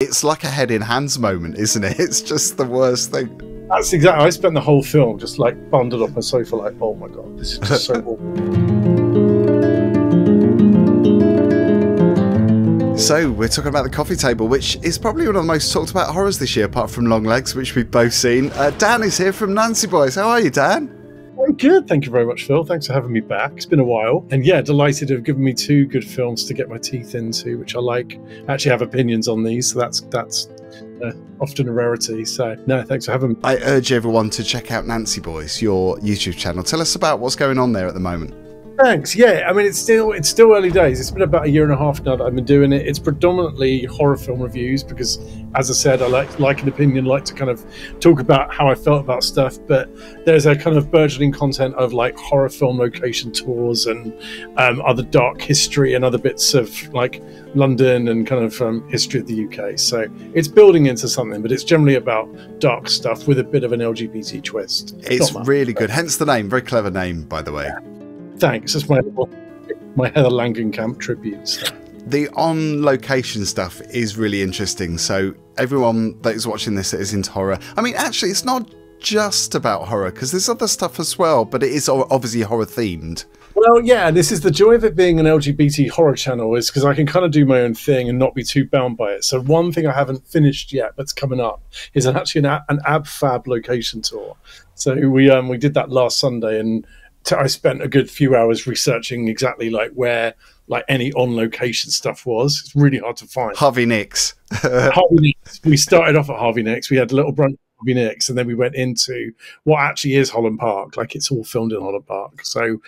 It's like a head in hands moment, isn't it? It's just the worst thing. That's exactly. I spent the whole film just like bundled up on the sofa, like, oh my god, this is just so awful. So we're talking about The Coffee Table, which is probably one of the most talked about horrors this year, apart from Longlegs, which we've both seen. Dan is here from Nancy Boys. How are you, Dan? I'm good, thank you very much, Phil. Thanks for having me back. It's been a while. And yeah, delighted to have given me two good films to get my teeth into, which I like. I actually have opinions on these, so that's often a rarity. So no, thanks for having me. I urge everyone to check out Nancy Boys, your YouTube channel. Tell us about what's going on there at the moment. Thanks. Yeah, I mean, it's still early days. It's been about a year and a half now that I've been doing it. It's predominantly horror film reviews because, as I said, I like an opinion, like to kind of talk about how I felt about stuff. But there's a kind of burgeoning content of like horror film location tours and other dark history and other bits of like London and kind of history of the UK. So it's building into something, but it's generally about dark stuff with a bit of an LGBT twist. It's really good. Hence the name. Very clever name, by the way. Yeah. Thanks. That's my Heather Langenkamp tribute. So. The on-location stuff is really interesting. So everyone that is watching this that is into horror, I mean, actually, it's not just about horror because there's other stuff as well, but it is obviously horror themed. Well, yeah, this is the joy of it being an LGBT horror channel is because I can kind of do my own thing and not be too bound by it. So one thing I haven't finished yet that's coming up is actually an Ab Fab location tour. So we did that last Sunday and I spent a good few hours researching exactly like where like any on location stuff was. It's really hard to find. Harvey Nicks. Harvey Nicks. We started off at Harvey Nicks. We had a little brunch at Harvey Nicks, and then we went into what actually is Holland Park. Like it's all filmed in Holland Park. So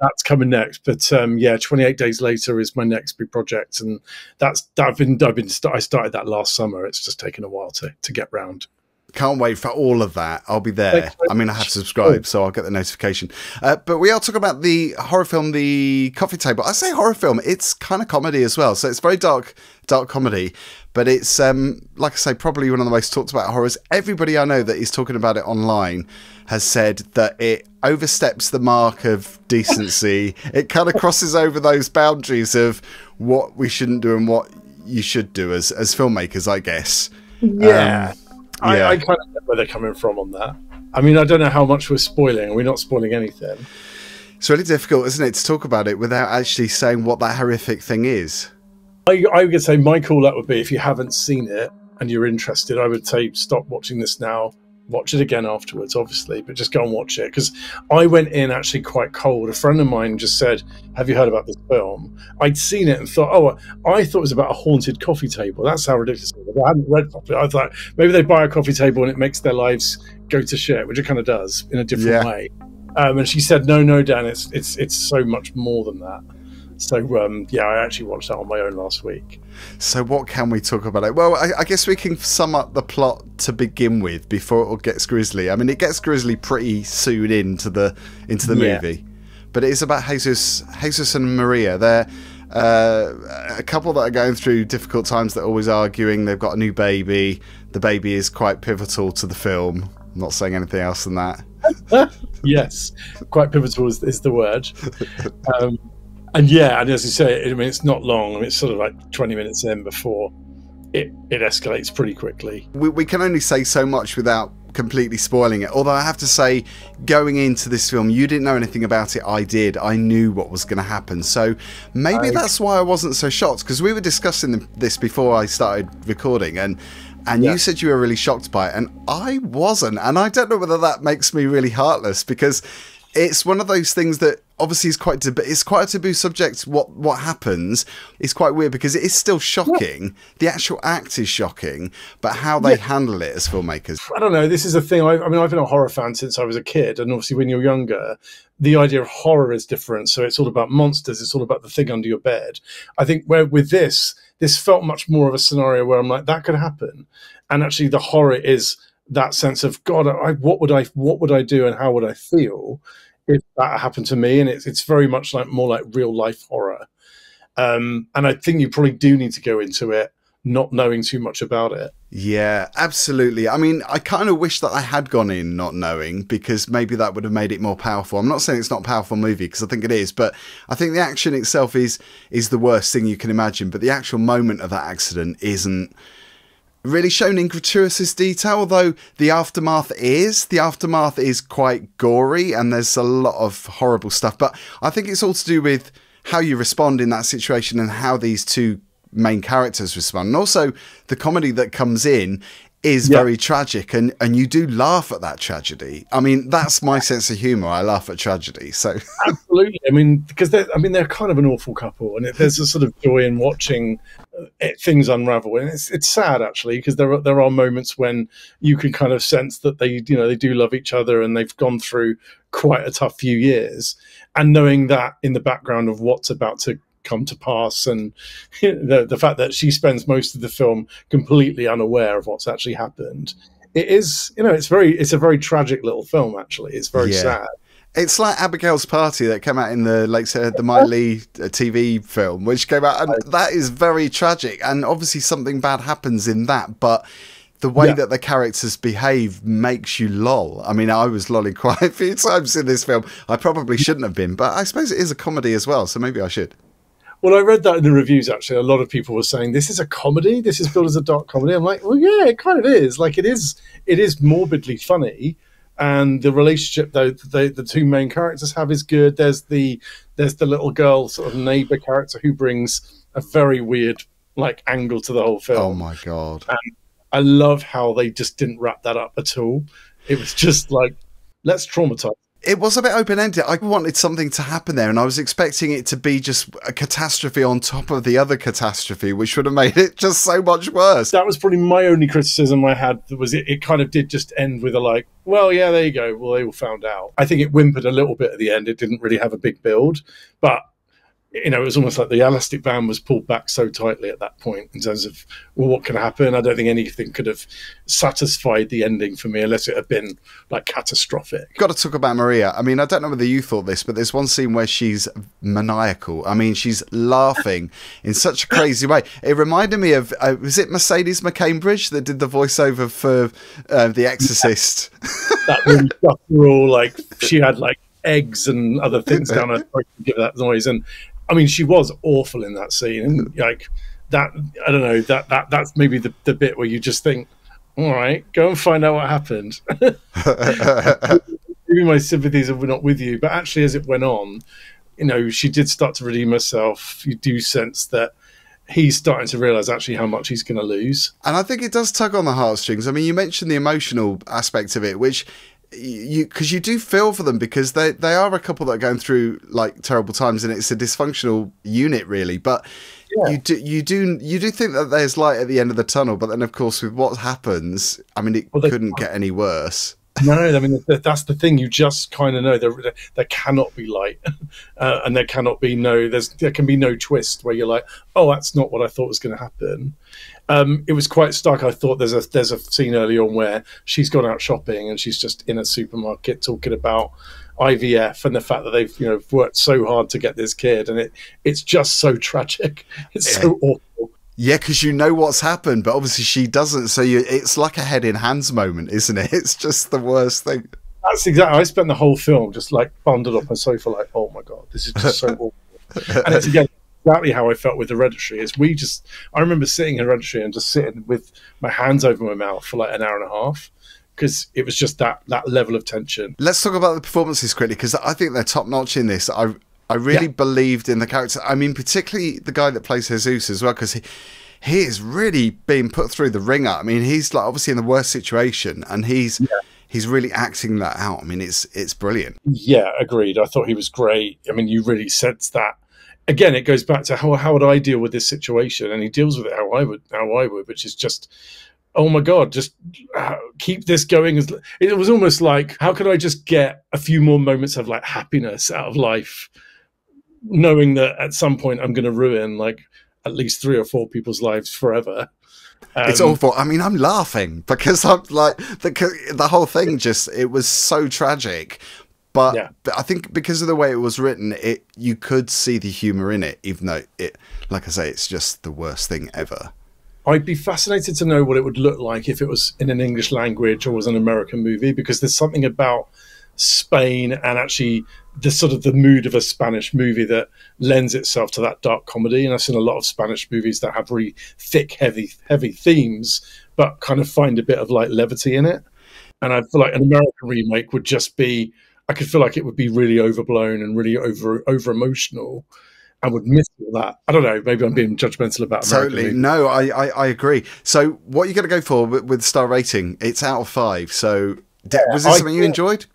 that's coming next. But yeah, 28 Days Later is my next big project, and I started that last summer. It's just taken a while to get round. Can't wait for all of that. I'll be there. I mean, I have to subscribe, so I'll get the notification. But we are talking about the horror film, The Coffee Table. I say horror film, it's kind of comedy as well. So it's very dark comedy. But it's, like I say, probably one of the most talked about horrors. Everybody I know that is talking about it online has said that it oversteps the mark of decency. It kind of crosses over those boundaries of what we shouldn't do and what you should do as filmmakers, I guess. Yeah. I kind of know where they're coming from on that. I mean, I don't know how much we're spoiling. We're not spoiling anything. It's really difficult, isn't it, to talk about it without actually saying what that horrific thing is. I would say my call out would be if you haven't seen it and you're interested, I would say stop watching this now. Watch it again afterwards, obviously, but just go and watch it. Because I went in actually quite cold. A friend of mine just said, have you heard about this film? I'd seen it and thought, oh, I thought it was about a haunted coffee table. That's how ridiculous it was. I hadn't read properly. I thought maybe they buy a coffee table and it makes their lives go to shit, which it kind of does in a different way. And she said, no, Dan, it's so much more than that. So, yeah, I actually watched that on my own last week. So what can we talk about it? Well, I guess we can sum up the plot to begin with before it all gets grisly. I mean, it gets grisly pretty soon into the movie. But it is about Jesus and Maria. They're a couple that are going through difficult times. They're always arguing. They've got a new baby. The baby is quite pivotal to the film. I'm not saying anything else than that. Yes, quite pivotal is the word. And yeah, and as you say, I mean, it's not long. I mean, it's sort of like 20 minutes in before it escalates pretty quickly. We can only say so much without completely spoiling it. Although I have to say, going into this film, you didn't know anything about it. I did. I knew what was going to happen. So maybe that's why I wasn't so shocked, because we were discussing this before I started recording, and you said you were really shocked by it, and I wasn't. And I don't know whether that makes me really heartless, because it's one of those things that obviously is quite a taboo subject. What happens is quite weird because it is still shocking. Yeah. The actual act is shocking, but how they handle it as filmmakers. I don't know. This is a thing. I mean, I've been a horror fan since I was a kid, and obviously when you're younger, the idea of horror is different. So it's all about monsters. It's all about the thing under your bed. I think with this felt much more of a scenario where I'm like, that could happen, and actually the horror is that sense of God. What would I do, and how would I feel if that happened to me? And it's very much like more like real life horror. And I think you probably do need to go into it not knowing too much about it. Yeah, absolutely. I mean, I kind of wish that I had gone in not knowing, because maybe that would have made it more powerful. I'm not saying it's not a powerful movie, because I think it is, but I think the action itself is the worst thing you can imagine. But the actual moment of that accident isn't really shown in gratuitous detail, although the aftermath is quite gory and there's a lot of horrible stuff. But I think it's all to do with how you respond in that situation and how these two main characters respond. And also the comedy that comes in is very tragic, and you do laugh at that tragedy. I mean, that's my sense of humor. I laugh at tragedy. So absolutely. I mean, because they're kind of an awful couple, and there's a sort of joy in watching things unravel. And it's sad actually, because there are moments when you can kind of sense that they do love each other, and they've gone through quite a tough few years, and knowing that in the background of what's about to come to pass, and the fact that she spends most of the film completely unaware of what's actually happened, it's a very tragic little film. Actually, it's very sad. It's like Abigail's Party that came out in the the Mike Leigh TV film, which came out, and that is very tragic, and obviously something bad happens in that, but the way that the characters behave makes you lol. I mean, I was lolling quite a few times in this film. I probably shouldn't have been, but I suppose it is a comedy as well, so maybe I should. Well, I read that in the reviews, actually. A lot of people were saying, this is a comedy? This is billed as a dark comedy? I'm like, well, yeah, it kind of is. Like, it is morbidly funny. And the relationship, though, the two main characters have is good. There's the little girl, sort of neighbor character, who brings a very weird, like, angle to the whole film. Oh, my God. And I love how they just didn't wrap that up at all. It was just like, let's traumatize. It was a bit open-ended. I wanted something to happen there, and I was expecting it to be just a catastrophe on top of the other catastrophe, which would have made it just so much worse. That was probably my only criticism I had, was it kind of did just end with a like, well, yeah, there you go. Well, they all found out. I think it whimpered a little bit at the end. It didn't really have a big build, but it was almost like the elastic band was pulled back so tightly at that point in terms of, well, what can happen? I don't think anything could have satisfied the ending for me unless it had been like catastrophic. Got to talk about Maria. I mean, I don't know whether you thought this, but there's one scene where she's maniacal. I mean, she's laughing in such a crazy way. It reminded me of, was it Mercedes McCambridge that did the voiceover for The Exorcist? That really guttural, like, she had like eggs and other things down her throat to give that noise. And I mean, she was awful in that scene, and like that. I don't know, that's maybe the bit where you just think, all right, go and find out what happened. Maybe my sympathies are not with you, but actually, as it went on, she did start to redeem herself. You do sense that he's starting to realize actually how much he's going to lose, and I think it does tug on the heartstrings. I mean, you mentioned the emotional aspect of it, which because you do feel for them, because they are a couple that are going through like terrible times, and it's a dysfunctional unit really, but you do think that there's light at the end of the tunnel. But then of course with what happens, I mean, it couldn't get any worse. No, I mean, that's the thing. You just kind of know there cannot be light, and there can be no twist where you're like, oh, that's not what I thought was going to happen. It was quite stark. I thought there's a scene early on where she's gone out shopping and she's just in a supermarket talking about IVF and the fact that they've worked so hard to get this kid, and it's just so tragic. It's so awful. Yeah, because you know what's happened, but obviously she doesn't. So it's like a head in hands moment, isn't it? It's just the worst thing. That's exactly. I spent the whole film just like bundled up on the sofa, like, oh my God, this is just so awful. And it's again exactly how I felt with Hereditary. I remember sitting in Hereditary and just sitting with my hands over my mouth for like an hour and a half, because it was just that level of tension. Let's talk about the performances quickly, because I think they're top notch in this. I really believed in the character. I mean, particularly the guy that plays Jesus as well, because he is really being put through the ringer. I mean, he's like obviously in the worst situation, and he's really acting that out. I mean, it's brilliant. Yeah, agreed. I thought he was great. I mean, you really sense that. Again, it goes back to how would I deal with this situation, and he deals with it how I would, which is just, oh my God, just keep this going. It was almost like, how could I just get a few more moments of like happiness out of life, knowing that at some point I'm going to ruin like at least 3 or 4 people's lives forever. It's awful. I mean, I'm laughing because I'm like the whole thing it was so tragic. But I think because of the way it was written, you could see the humour in it, even though like I say, it's just the worst thing ever. I'd be fascinated to know what it would look like if it was in an English language or was an American movie, because there's something about Spain, and actually the sort of the mood of a Spanish movie that lends itself to that dark comedy. And I've seen a lot of Spanish movies that have really thick, heavy themes, but kind of find a bit of like levity in it. And I feel like an American remake would just be, I could feel like it would be really overblown and really over emotional, and would miss all that. I don't know. Maybe I'm being judgmental about American Totally. movies. No, I agree. So what are you going to go for with star rating? It's out of 5. So was this something you enjoyed?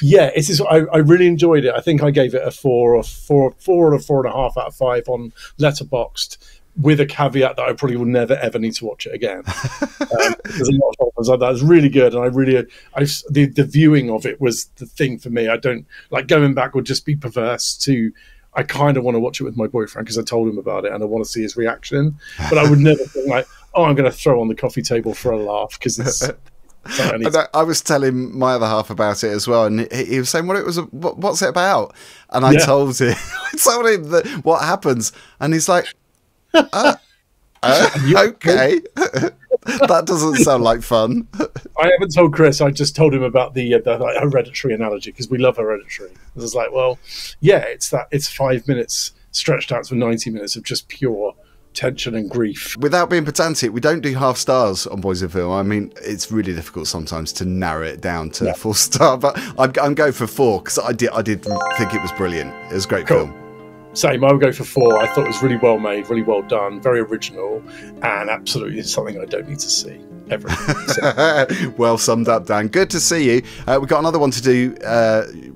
Yeah, it is. I really enjoyed it. I think I gave it a 4 or 4.5 out of 5 on Letterboxd, with a caveat that I probably will never ever need to watch it again. There's a lot of films like that. It's really good, and the viewing of it was the thing for me. I don't like going back would just be perverse to. I kind of want to watch it with my boyfriend because I told him about it and I want to see his reaction. But I would never think like, oh, I'm going to throw on the coffee table for a laugh because it's. I was telling my other half about it as well, and he was saying what's it about, and I told him that what happens, and he's like, okay. That doesn't sound like fun. I haven't told Chris. I just told him about the like, Hereditary analogy because we love Hereditary. I was like, well, yeah, it's 5 minutes stretched out to 90 minutes of just pure tension and grief. Without being pedantic, we don't do half stars on Boys in Film. I mean, it's really difficult sometimes to narrow it down to 4 star, but I'm going for 4 because I did think it was brilliant. It was a great film. Same, I would go for 4. I thought it was really well made, really well done, very original, and absolutely something I don't need to see ever. Well summed up, Dan. Good to see you. We've got another one to do,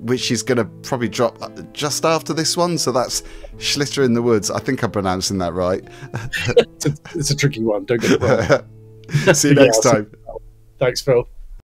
which is going to probably drop just after this one, so that's Schlitter in the Woods. I think I'm pronouncing that right. It's a tricky one, don't get it wrong. See you next time. Thanks, Phil.